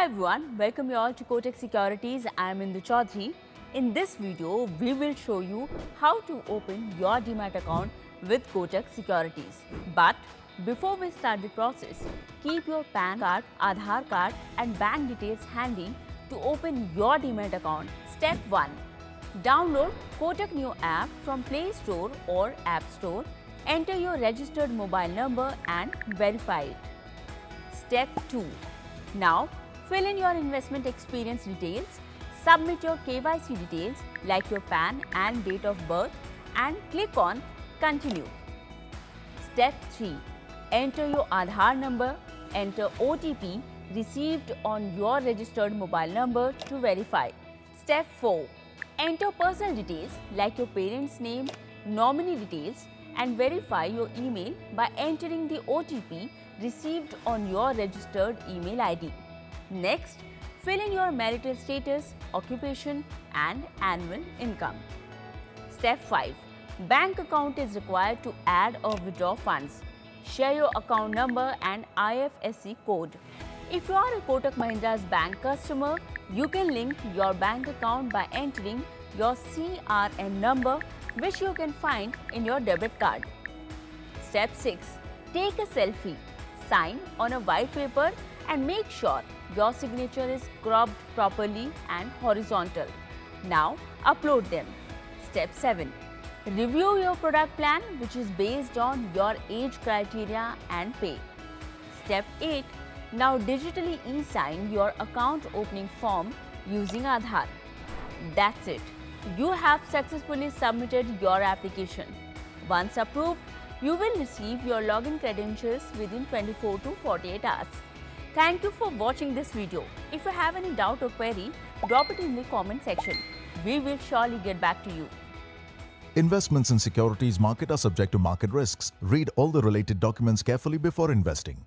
Hi everyone, welcome you all to Kotak Securities. I am Indu Chaudhary. In this video, we will show you how to open your Demat account with Kotak Securities. But before we start the process, keep your PAN card, Aadhar card and bank details handy to open your Demat account. Step 1. Download Kotak Neo App from Play Store or App Store. Enter your registered mobile number and verify it. Step 2. Now, fill in your investment experience details, submit your KYC details like your PAN and date of birth and click on Continue. Step 3. Enter your Aadhar number, enter OTP received on your registered mobile number to verify. Step 4. Enter personal details like your parents' name, nominee details and verify your email by entering the OTP received on your registered email ID. Next, fill in your marital status, occupation and annual income. Step 5. Bank account is required to add or withdraw funds. Share your account number and IFSC code. If you are a Kotak Mahindra's bank customer, you can link your bank account by entering your CRN number, which you can find in your debit card. Step 6. Take a selfie. Sign on a white paper and make sure your signature is cropped properly and horizontal. Now, upload them. Step 7. Review your product plan, which is based on your age criteria and pay. Step 8. Now digitally e-sign your account opening form using Aadhar. That's it. You have successfully submitted your application. Once approved, you will receive your login credentials within 24 to 48 hours. Thank you for watching this video. If you have any doubt or query, drop it in the comment section. We will surely get back to you. Investments in securities market are subject to market risks. Read all the related documents carefully before investing.